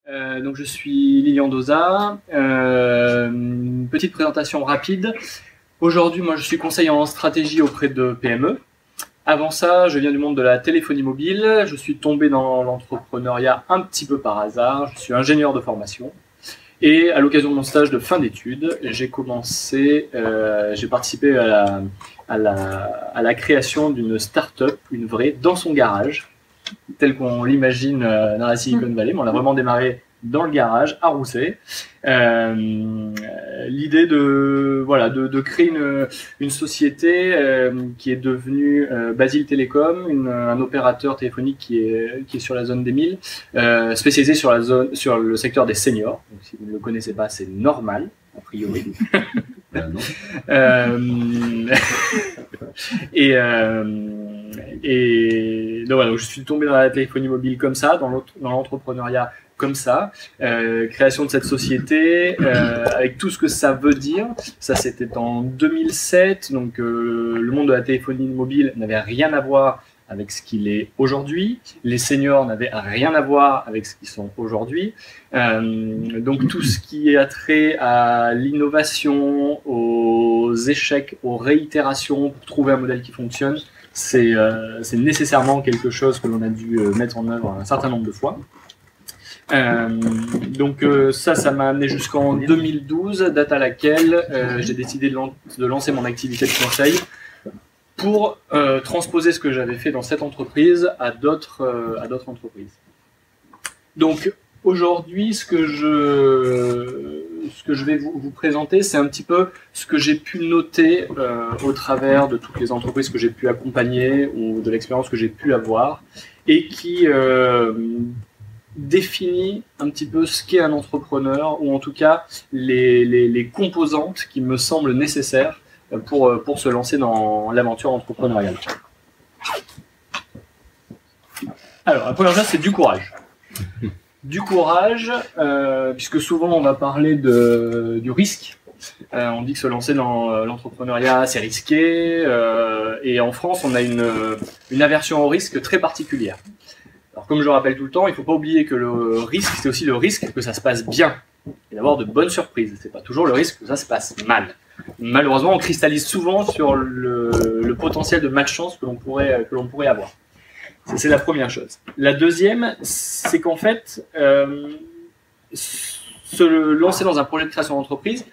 Donc je suis Lilian Doza. Une petite présentation rapide. Aujourd'hui, moi, je suis conseiller en stratégie auprès de PME. Avant ça, je viens du monde de la téléphonie mobile. Je suis tombé dans l'entrepreneuriat un petit peu par hasard. Je suis ingénieur de formation. Et à l'occasion de mon stage de fin d'études, j'ai participé à la création d'une start-up, une vraie, dans son garage, telle qu'on l'imagine dans la Silicon Valley. Mais on a vraiment démarré dans le garage, à Rousset. L'idée de créer une société qui est devenue Basile Télécom, un opérateur téléphonique qui est sur la zone des 1000, spécialisé sur le secteur des seniors. Donc, si vous ne le connaissez pas, c'est normal, a priori. Et donc, voilà, donc je suis tombé dans la téléphonie mobile comme ça, dans l'entrepreneuriat comme ça, création de cette société, avec tout ce que ça veut dire. Ça, c'était en 2007, donc le monde de la téléphonie mobile n'avait rien à voir avec ce qu'il est aujourd'hui. Les seniors n'avaient rien à voir avec ce qu'ils sont aujourd'hui. Donc tout ce qui est attrait à l'innovation, aux échecs, aux réitérations pour trouver un modèle qui fonctionne, c'est nécessairement quelque chose que l'on a dû mettre en œuvre un certain nombre de fois. Donc ça m'a amené jusqu'en 2012, date à laquelle j'ai décidé de lancer mon activité de conseil pour transposer ce que j'avais fait dans cette entreprise à d'autres entreprises. Donc aujourd'hui, ce que je vais vous présenter, c'est un petit peu ce que j'ai pu noter au travers de toutes les entreprises que j'ai pu accompagner ou de l'expérience que j'ai pu avoir et qui définit un petit peu ce qu'est un entrepreneur, ou en tout cas les composantes qui me semblent nécessaires pour se lancer dans l'aventure entrepreneuriale. Alors, la première chose, c'est du courage. Du courage, puisque souvent on va parler du risque. On dit que se lancer dans l'entrepreneuriat, c'est risqué, et en France, on a une aversion au risque très particulière. Alors, comme je le rappelle tout le temps, il ne faut pas oublier que le risque, c'est aussi le risque que ça se passe bien et d'avoir de bonnes surprises. C'est pas toujours le risque que ça se passe mal. Malheureusement, on cristallise souvent sur le potentiel de malchance que l'on pourrait avoir. C'est la première chose. La deuxième, c'est qu'en fait, se lancer dans un projet de création d'entreprise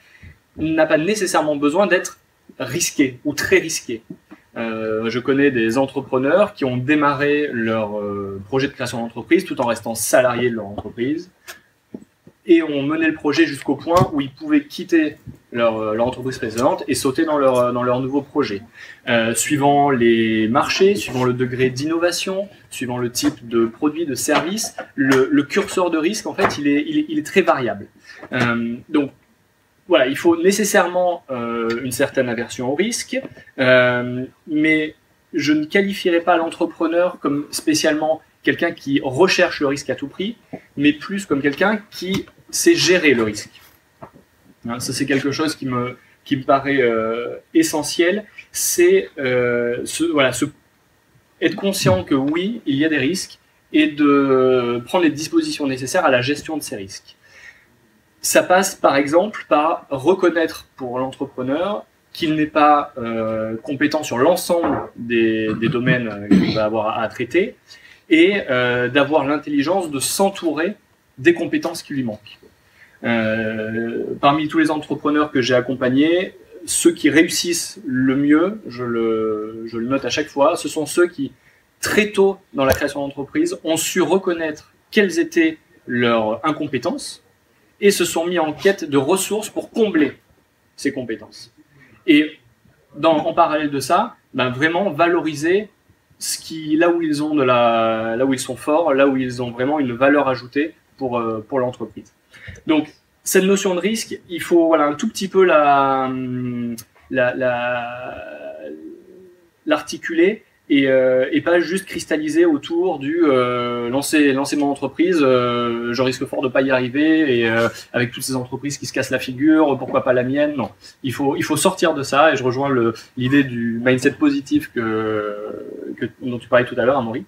n'a pas nécessairement besoin d'être risqué ou très risqué. Je connais des entrepreneurs qui ont démarré leur projet de création d'entreprise tout en restant salariés de leur entreprise et ont mené le projet jusqu'au point où ils pouvaient quitter leur entreprise précédente et sauter dans leur nouveau projet. Suivant les marchés, suivant le degré d'innovation, suivant le type de produit, de service, le curseur de risque, en fait, il est très variable. Donc, voilà, il faut nécessairement une certaine aversion au risque, mais je ne qualifierais pas l'entrepreneur comme spécialement quelqu'un qui recherche le risque à tout prix, mais plus comme quelqu'un qui sait gérer le risque. Ça, c'est quelque chose qui me paraît essentiel, c'est être conscient que oui, il y a des risques et de prendre les dispositions nécessaires à la gestion de ces risques. Ça passe par exemple par reconnaître pour l'entrepreneur qu'il n'est pas compétent sur l'ensemble des domaines qu'il va avoir à traiter et d'avoir l'intelligence de s'entourer des compétences qui lui manquent. Parmi tous les entrepreneurs que j'ai accompagnés, ceux qui réussissent le mieux, je le note à chaque fois, ce sont ceux qui, très tôt dans la création d'entreprise, ont su reconnaître quelles étaient leurs incompétences et se sont mis en quête de ressources pour combler ces compétences. Et en parallèle de ça, vraiment valoriser là où ils sont forts, là où ils ont vraiment une valeur ajoutée pour l'entreprise. Donc, cette notion de risque, il faut un tout petit peu l'articuler et pas juste cristalliser autour du lancer mon entreprise, je risque fort de pas y arriver et avec toutes ces entreprises qui se cassent la figure, pourquoi pas la mienne? Non, il faut sortir de ça et je rejoins l'idée du mindset positif dont tu parlais tout à l'heure, Amaury.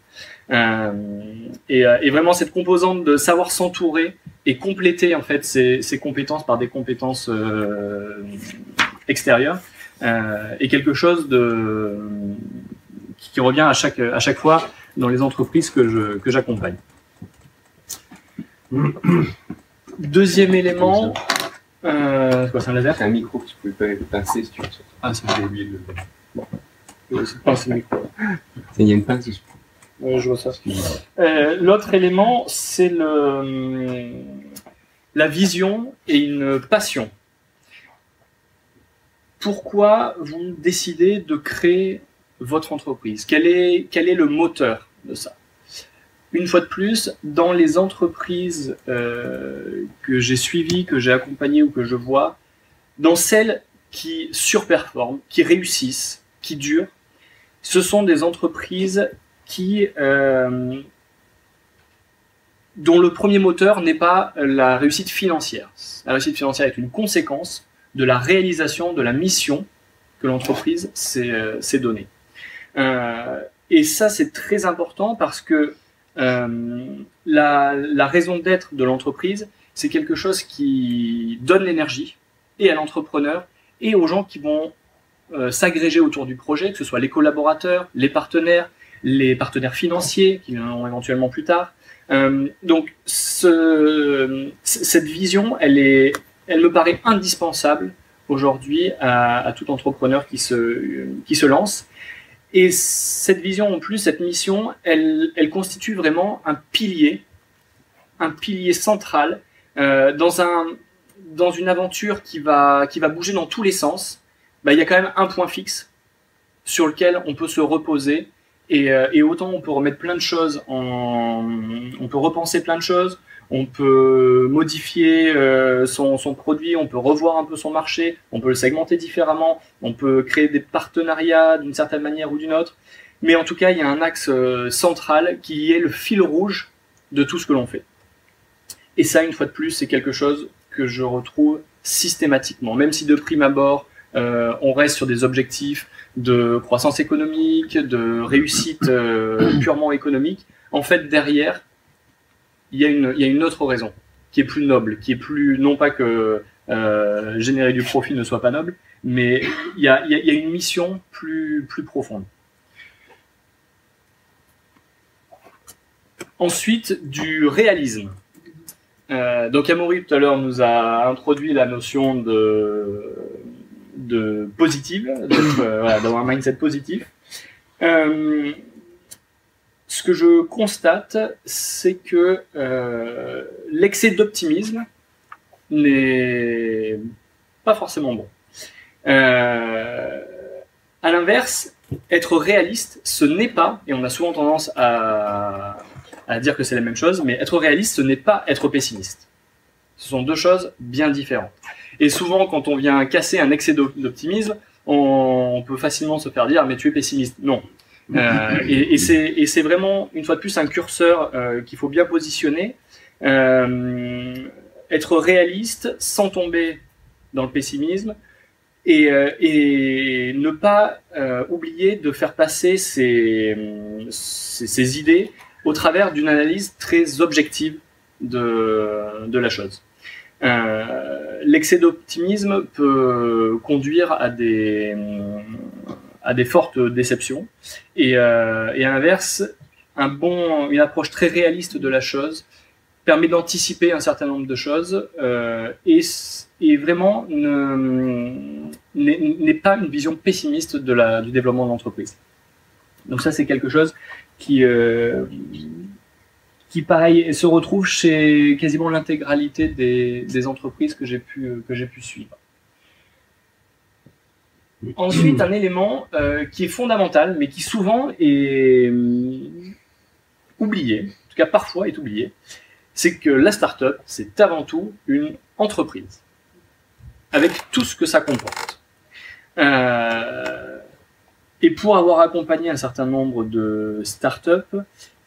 Et vraiment cette composante de savoir s'entourer et compléter en fait ces compétences par des compétences extérieures est quelque chose qui revient à chaque fois dans les entreprises que j'accompagne. Deuxième élément, c'est quoi, c'est un laser? C'est un micro que tu peux pas pincer si tu veux. Ah, c'est oublié de le faire. Bon. C'est le micro. Il y a une pince dessus. Je vois ça. L'autre élément, c'est la vision et une passion. Pourquoi vous décidez de créer votre entreprise? Quel est le moteur de ça? Une fois de plus, dans les entreprises que j'ai suivies, que j'ai accompagnées ou que je vois, dans celles qui surperforment, qui réussissent, qui durent, ce sont des entreprises dont le premier moteur n'est pas la réussite financière. La réussite financière est une conséquence de la réalisation de la mission que l'entreprise s'est donnée. Et ça, c'est très important parce que la raison d'être de l'entreprise, c'est quelque chose qui donne l'énergie et à l'entrepreneur et aux gens qui vont s'agréger autour du projet, que ce soit les collaborateurs, les partenaires financiers qui viendront éventuellement plus tard. Donc cette vision, elle me paraît indispensable aujourd'hui à tout entrepreneur qui se lance. Et cette vision en plus, cette mission, elle constitue vraiment un pilier central dans une aventure qui va bouger dans tous les sens. Il y a quand même un point fixe sur lequel on peut se reposer et autant on peut remettre plein de choses, on peut repenser plein de choses, on peut modifier son produit, on peut revoir un peu son marché, on peut le segmenter différemment, on peut créer des partenariats d'une certaine manière ou d'une autre. Mais en tout cas, il y a un axe central qui est le fil rouge de tout ce que l'on fait. Et ça, une fois de plus, c'est quelque chose que je retrouve systématiquement. Même si de prime abord, on reste sur des objectifs de croissance économique, de réussite purement économique, en fait, derrière, il y a une autre raison qui est plus noble, qui est plus, non pas que générer du profit ne soit pas noble, mais il y a une mission plus profonde. Ensuite, du réalisme. Donc Amaury tout à l'heure nous a introduit la notion de positive, d'avoir un mindset positif. Ce que je constate, c'est que l'excès d'optimisme n'est pas forcément bon. À l'inverse, être réaliste, ce n'est pas, et on a souvent tendance à dire que c'est la même chose, mais être réaliste, ce n'est pas être pessimiste. Ce sont deux choses bien différentes. Et souvent, quand on vient casser un excès d'optimisme, on peut facilement se faire dire « mais tu es pessimiste ». Non. Et c'est vraiment, une fois de plus, un curseur qu'il faut bien positionner. Être réaliste sans tomber dans le pessimisme et ne pas oublier de faire passer ses idées au travers d'une analyse très objective de la chose. L'excès d'optimisme peut conduire à des fortes déceptions et à l'inverse, une approche très réaliste de la chose permet d'anticiper un certain nombre de choses et vraiment n'est pas une vision pessimiste du développement de l'entreprise. Donc ça, c'est quelque chose qui pareil se retrouve chez quasiment l'intégralité des entreprises que j'ai pu suivre. Ensuite, un élément qui est fondamental, mais qui souvent est oublié, en tout cas parfois est oublié, c'est que la start-up, c'est avant tout une entreprise, avec tout ce que ça comporte. Et pour avoir accompagné un certain nombre de start-up,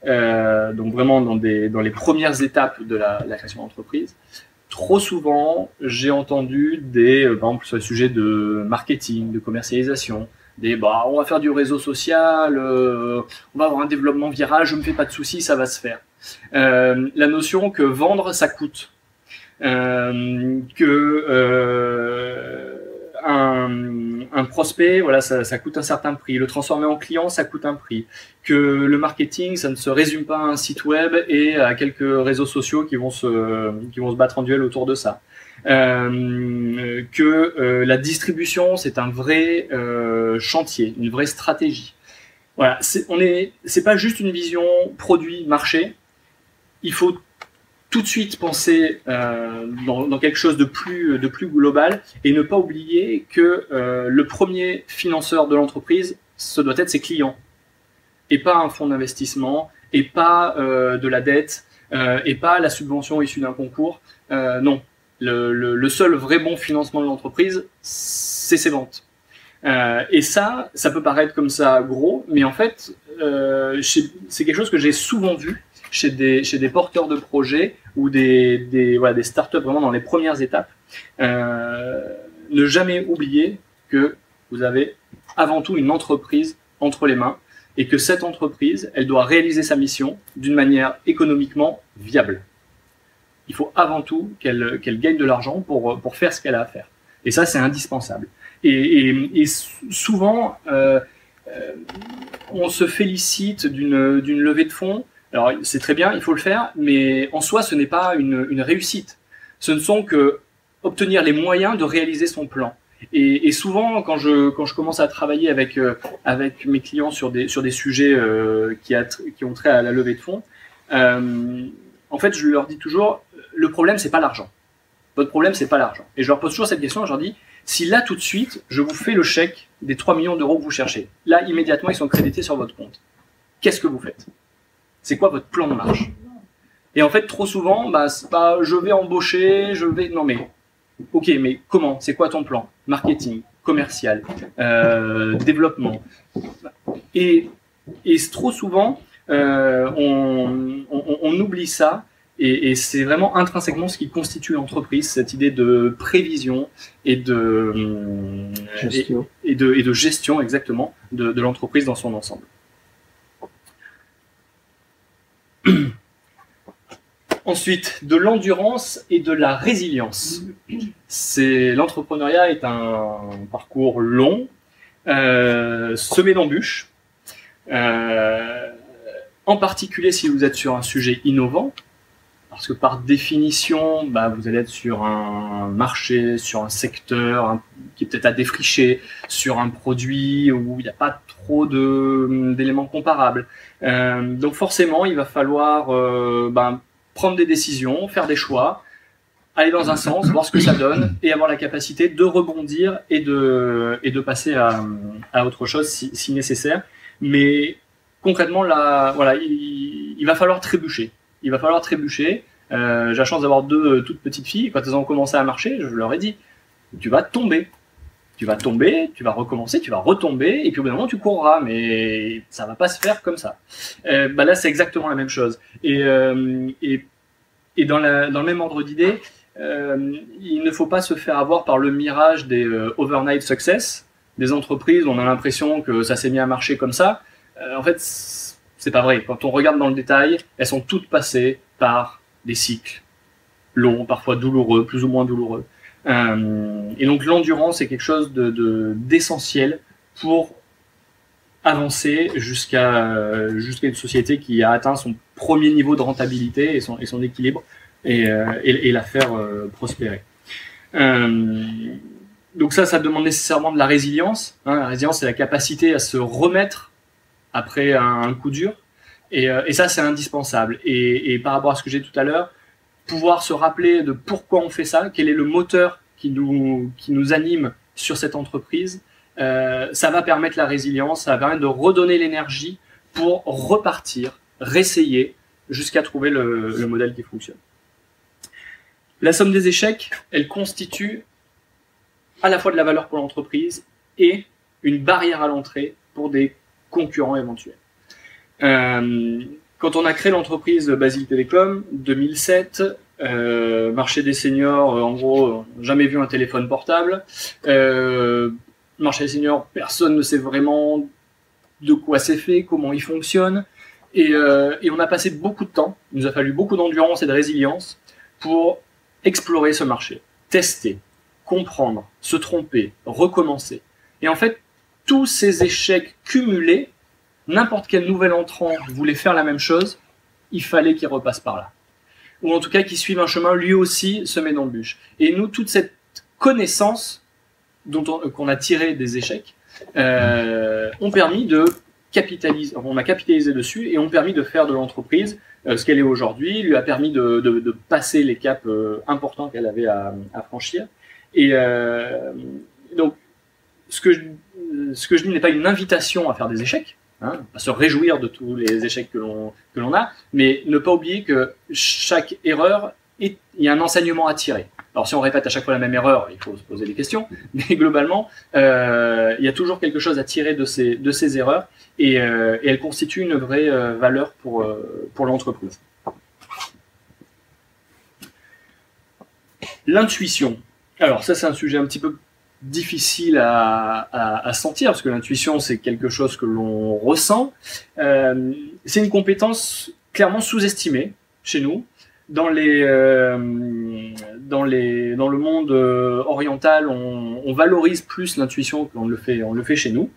donc vraiment dans les premières étapes de la création d'entreprise, trop souvent, j'ai entendu par exemple, sur le sujet de marketing, de commercialisation, on va faire du réseau social, on va avoir un développement viral, je me fais pas de soucis, ça va se faire. La notion que vendre, ça coûte. Un prospect, voilà, ça coûte un certain prix. Le transformer en client, ça coûte un prix. Que le marketing, ça ne se résume pas à un site web et à quelques réseaux sociaux qui vont se battre en duel autour de ça. La distribution, c'est un vrai chantier, une vraie stratégie. Voilà, c'est pas juste une vision produit-marché. Il faut tout de suite penser dans quelque chose de plus global et ne pas oublier que le premier financeur de l'entreprise, ce doit être ses clients, et pas un fonds d'investissement, et pas de la dette, et pas la subvention issue d'un concours. Non, le seul vrai bon financement de l'entreprise, c'est ses ventes. Et ça peut paraître comme ça gros, mais en fait, c'est quelque chose que j'ai souvent vu chez des porteurs de projets ou des startups vraiment dans les premières étapes. Ne jamais oublier que vous avez avant tout une entreprise entre les mains et que cette entreprise, elle doit réaliser sa mission d'une manière économiquement viable. Il faut avant tout qu'elle gagne de l'argent pour faire ce qu'elle a à faire. Et ça, c'est indispensable. Et souvent, on se félicite d'une levée de fonds. Alors, c'est très bien, il faut le faire, mais en soi, ce n'est pas une réussite. Ce ne sont que obtenir les moyens de réaliser son plan. Et souvent, quand je commence à travailler avec mes clients sur des sujets qui ont trait à la levée de fonds, en fait, je leur dis toujours, le problème, c'est pas l'argent. Votre problème, c'est pas l'argent. Et je leur pose toujours cette question, je leur dis, si là, tout de suite, je vous fais le chèque des 3 millions d'euros que vous cherchez, là, immédiatement, ils sont crédités sur votre compte. Qu'est-ce que vous faites? C'est quoi votre plan de marche? Et en fait, trop souvent, je vais embaucher, non mais, ok, mais comment? C'est quoi ton plan? Marketing, commercial, développement. Et trop souvent, on oublie ça. Et c'est vraiment intrinsèquement ce qui constitue l'entreprise, cette idée de prévision et de gestion, et de gestion exactement de l'entreprise dans son ensemble. Ensuite, de l'endurance et de la résilience. L'entrepreneuriat est un parcours long, semé d'embûches, en particulier si vous êtes sur un sujet innovant. Parce que par définition, vous allez être sur un marché, sur un secteur qui est peut-être à défricher, sur un produit où il n'y a pas trop d'éléments comparables. Donc forcément, il va falloir prendre des décisions, faire des choix, aller dans un sens, voir ce que ça donne et avoir la capacité de rebondir et de passer à autre chose si nécessaire. Mais concrètement, là, voilà, il va falloir trébucher. Il va falloir trébucher. J'ai la chance d'avoir 2 toutes petites filles. Quand elles ont commencé à marcher, je leur ai dit, tu vas tomber. Tu vas tomber, tu vas recommencer, tu vas retomber, et puis au bout d'un moment, tu courras. Mais ça va pas se faire comme ça. Là, c'est exactement la même chose. Et dans le même ordre d'idée, il ne faut pas se faire avoir par le mirage des overnight success, des entreprises où on a l'impression que ça s'est mis à marcher comme ça. En fait, c'est pas vrai. Quand on regarde dans le détail, elles sont toutes passées par des cycles longs, parfois douloureux, plus ou moins douloureux. Et donc l'endurance est quelque chose d'essentiel pour avancer jusqu'à une société qui a atteint son premier niveau de rentabilité et son équilibre et la faire prospérer. Donc ça demande nécessairement de la résilience. La résilience, c'est la capacité à se remettre après un coup dur. Et ça, c'est indispensable. Et par rapport à ce que j'ai dit tout à l'heure, pouvoir se rappeler de pourquoi on fait ça, quel est le moteur qui nous anime sur cette entreprise, ça va permettre la résilience, ça va permettre de redonner l'énergie pour repartir, réessayer, jusqu'à trouver le modèle qui fonctionne. La somme des échecs, elle constitue à la fois de la valeur pour l'entreprise et une barrière à l'entrée pour des concurrents éventuels. Quand on a créé l'entreprise Basile Télécom, 2007, marché des seniors, en gros, jamais vu un téléphone portable. Marché des seniors, personne ne sait vraiment de quoi c'est fait, comment il fonctionne. Et on a passé beaucoup de temps, il nous a fallu beaucoup d'endurance et de résilience pour explorer ce marché, tester, comprendre, se tromper, recommencer. Et en fait, tous ces échecs cumulés, n'importe quel nouvel entrant voulait faire la même chose, il fallait qu'il repasse par là. Ou en tout cas qu'il suive un chemin lui aussi semé d'embûches. Et nous, toute cette connaissance qu'on a tirée des échecs ont permis de capitaliser, on a capitalisé dessus et ont permis de faire de l'entreprise ce qu'elle est aujourd'hui, lui a permis de passer les caps importants qu'elle avait à franchir. Et donc, ce que je dis n'est pas une invitation à faire des échecs, hein, à se réjouir de tous les échecs que l'on a, mais ne pas oublier que chaque erreur, il y a un enseignement à tirer. Alors si on répète à chaque fois la même erreur, il faut se poser des questions, mais globalement, il y a toujours quelque chose à tirer de ces erreurs, et elles constituent une vraie valeur pour l'entreprise. L'intuition. Alors ça, c'est un sujet un petit peu difficile à sentir, parce que l'intuition, c'est quelque chose que l'on ressent. C'est une compétence clairement sous-estimée chez nous. Dans le monde oriental, on valorise plus l'intuition que on le fait chez nous.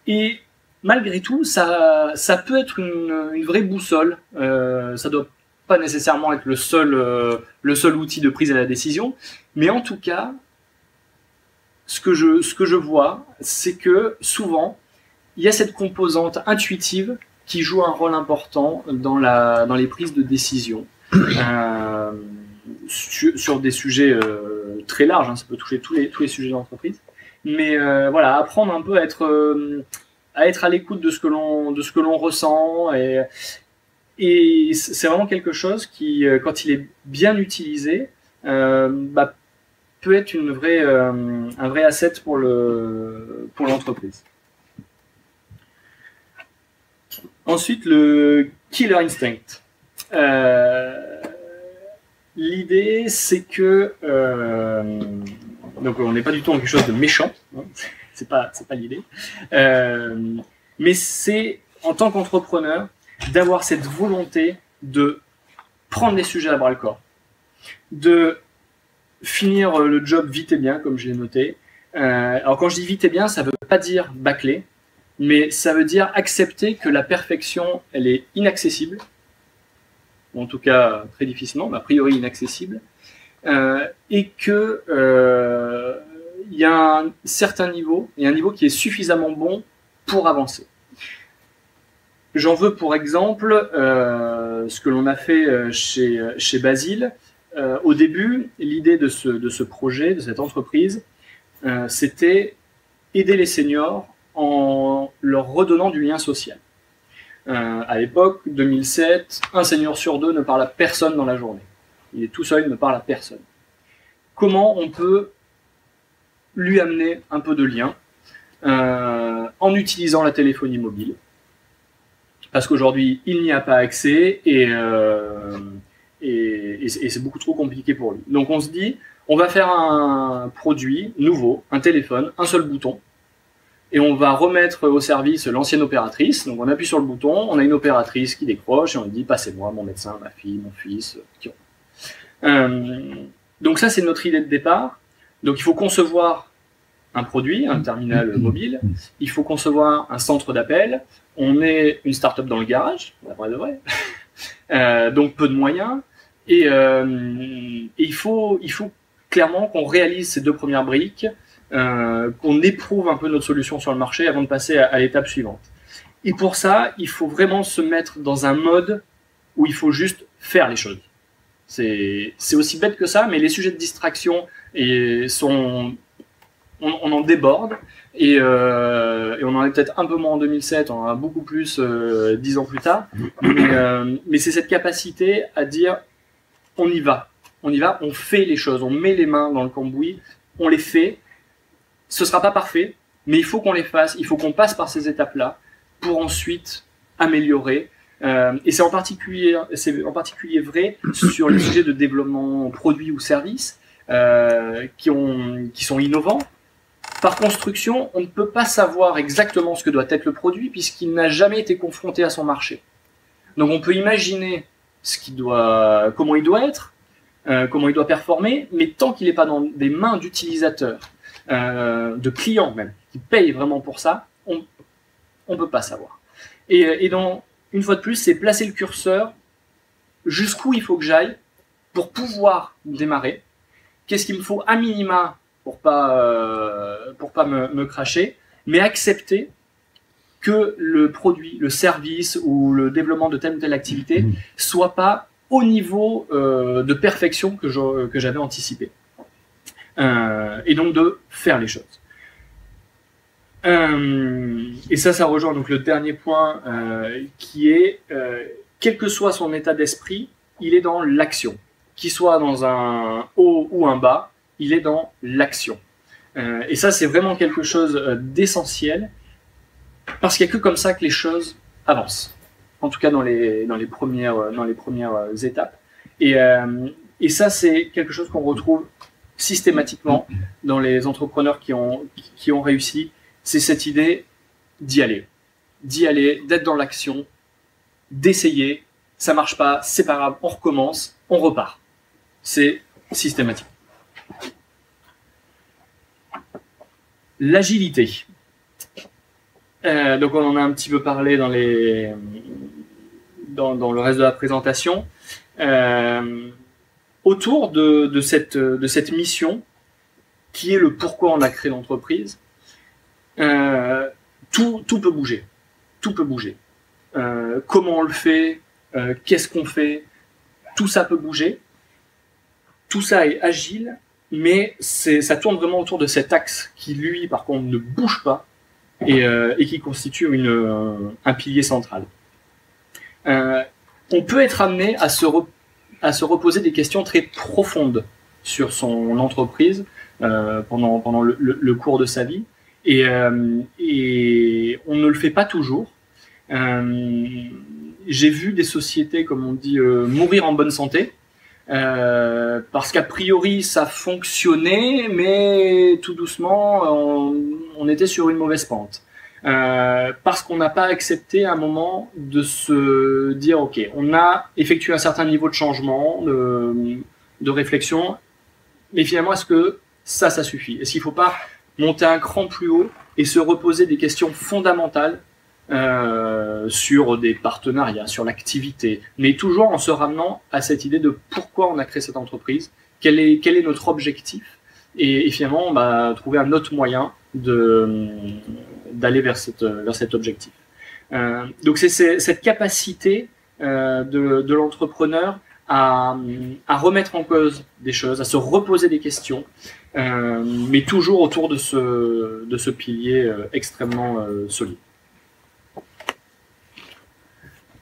Et malgré tout, ça peut être une vraie boussole. Ça doit pas nécessairement être le seul outil de prise à la décision, mais en tout cas, ce que je vois, c'est que souvent, il y a cette composante intuitive qui joue un rôle important dans les prises de décision sur des sujets très larges, hein, ça peut toucher tous les sujets d'entreprise, mais voilà, apprendre un peu à être à l'écoute de ce que l'on ressent, et c'est vraiment quelque chose qui, quand il est bien utilisé, peut être un vrai asset pour l'entreprise. Ensuite, le killer instinct. L'idée, c'est que donc on n'est pas du tout dans quelque chose de méchant, hein, c'est pas l'idée, mais c'est en tant qu'entrepreneur d'avoir cette volonté de prendre les sujets à bras le corps, de finir le job vite et bien, comme je l'ai noté. Alors quand je dis vite et bien, ça veut pas dire bâcler, mais ça veut dire accepter que la perfection, elle est inaccessible, ou en tout cas très difficilement, mais a priori inaccessible, et que il y a un certain niveau, il y a un niveau qui est suffisamment bon pour avancer. J'en veux pour exemple ce que l'on a fait chez Basile. Au début, l'idée de ce projet, de cette entreprise, c'était aider les seniors en leur redonnant du lien social. À l'époque, 2007, un senior sur deux ne parle à personne dans la journée. Il est tout seul, il ne parle à personne. Comment on peut lui amener un peu de lien en utilisant la téléphonie mobile? Parce qu'aujourd'hui, il n'y a pas accès et c'est beaucoup trop compliqué pour lui. Donc on se dit, on va faire un produit nouveau, un téléphone, un seul bouton, et on va remettre au service l'ancienne opératrice. Donc on appuie sur le bouton, on a une opératrice qui décroche et on lui dit, passez-moi mon médecin, ma fille, mon fils. Donc ça, c'est notre idée de départ. Donc il faut concevoir un produit, un terminal mobile, il faut concevoir un centre d'appel. On est une start-up dans le garage, d'après de vrai, donc peu de moyens, et il faut clairement qu'on réalise ces deux premières briques, qu'on éprouve un peu notre solution sur le marché avant de passer à l'étape suivante. Et pour ça, il faut vraiment se mettre dans un mode où il faut juste faire les choses. C'est aussi bête que ça, mais les sujets de distraction on en déborde, et on en est peut-être un peu moins en 2007, on en a beaucoup plus 10 ans plus tard, mais c'est cette capacité à dire on y va, on fait les choses, on met les mains dans le cambouis, on les fait. Ce sera pas parfait, mais il faut qu'on les fasse, il faut qu'on passe par ces étapes-là pour ensuite améliorer. Et c'est en particulier vrai sur les sujets de développement produit ou service qui sont innovants. Par construction, on ne peut pas savoir exactement ce que doit être le produit puisqu'il n'a jamais été confronté à son marché. Donc on peut imaginer comment il doit être, comment il doit performer, mais tant qu'il n'est pas dans des mains d'utilisateurs, de clients même, qui payent vraiment pour ça, on ne peut pas savoir. Et donc, une fois de plus, c'est placer le curseur jusqu'où il faut que j'aille pour pouvoir démarrer. Qu'est-ce qu'il me faut à minima pour pas me cracher, mais accepter que le produit, le service ou le développement de telle ou telle activité soit pas au niveau de perfection que j'avais anticipé. Et donc de faire les choses. Et ça rejoint donc le dernier point qui est, quel que soit son état d'esprit, il est dans l'action. Qu'il soit dans un haut ou un bas, il est dans l'action. Et ça, c'est vraiment quelque chose d'essentiel, parce qu'il n'y a que comme ça que les choses avancent. En tout cas, dans les premières étapes. Et ça, c'est quelque chose qu'on retrouve systématiquement dans les entrepreneurs qui ont réussi. C'est cette idée d'y aller, d'être dans l'action, d'essayer. Ça marche pas, c'est pas grave, on recommence, on repart. C'est systématique. L'agilité. Donc on en a un petit peu parlé dans le reste de la présentation. Autour de cette mission, qui est le pourquoi on a créé l'entreprise, tout peut bouger. Tout peut bouger. Comment on le fait, qu'est-ce qu'on fait, tout ça peut bouger. Tout ça est agile, mais ça tourne vraiment autour de cet axe qui, lui, par contre, ne bouge pas et qui constitue un pilier central. On peut être amené à se reposer des questions très profondes sur son entreprise pendant le cours de sa vie, et on ne le fait pas toujours. J'ai vu des sociétés, comme on dit, mourir en bonne santé, parce qu'a priori ça fonctionnait, mais tout doucement on était sur une mauvaise pente, parce qu'on n'a pas accepté à un moment de se dire ok, on a effectué un certain niveau de changement, de réflexion, mais finalement est-ce que ça suffit? Est-ce qu'il ne faut pas monter un cran plus haut et se reposer des questions fondamentales sur des partenariats, sur l'activité, mais toujours en se ramenant à cette idée de pourquoi on a créé cette entreprise, quel est notre objectif, et finalement trouver un autre moyen d'aller vers cet objectif. Donc c'est cette capacité de l'entrepreneur à remettre en cause des choses, à se reposer des questions, mais toujours autour de ce pilier extrêmement solide.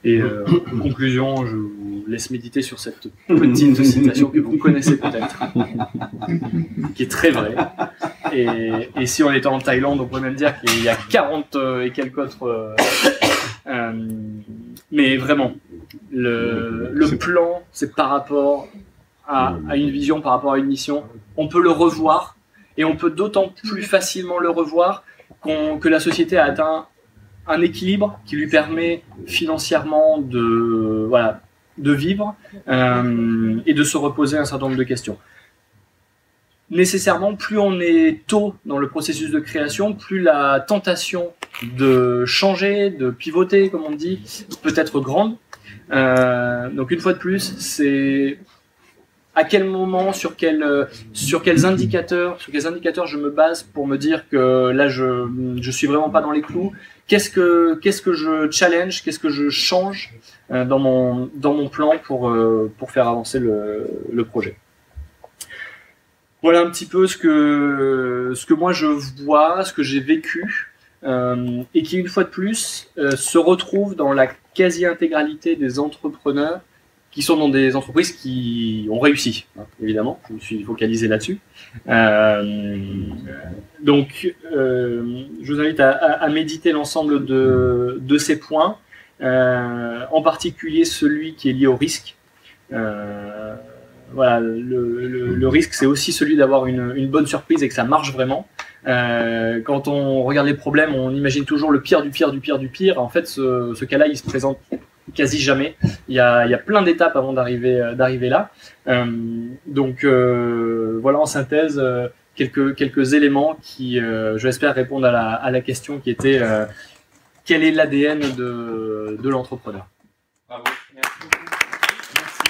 Et en conclusion, je vous laisse méditer sur cette petite citation que vous connaissez peut-être, qui est très vraie. Et si on était en Thaïlande, on pourrait même dire qu'il y a 40 et quelques autres... mais vraiment, le plan, c'est par rapport à une vision, par rapport à une mission. On peut le revoir, et on peut d'autant plus facilement le revoir que la société a atteint un équilibre qui lui permet financièrement de vivre et de se reposer un certain nombre de questions. Nécessairement, plus on est tôt dans le processus de création, plus la tentation de changer, de pivoter, comme on dit, peut être grande. Donc une fois de plus, c'est à quel moment, sur quels indicateurs je me base pour me dire que là je suis vraiment pas dans les clous. Qu'est-ce que je challenge, qu'est-ce que je change dans mon plan pour faire avancer le projet. Voilà un petit peu ce que moi je vois, ce que j'ai vécu, et qui une fois de plus se retrouve dans la quasi-intégralité des entrepreneurs qui sont dans des entreprises qui ont réussi, hein, évidemment. Je me suis focalisé là-dessus. Donc, je vous invite à méditer l'ensemble de ces points, en particulier celui qui est lié au risque. Voilà, le risque, c'est aussi celui d'avoir une bonne surprise et que ça marche vraiment. Quand on regarde les problèmes, on imagine toujours le pire du pire du pire du pire. En fait, ce cas-là, il se présente quasi jamais. Il y a plein d'étapes avant d'arriver là. Voilà en synthèse quelques éléments qui, je l'espère, répondent à la question qui était quel est l'ADN de l'entrepreneur. Bravo. Merci. Merci.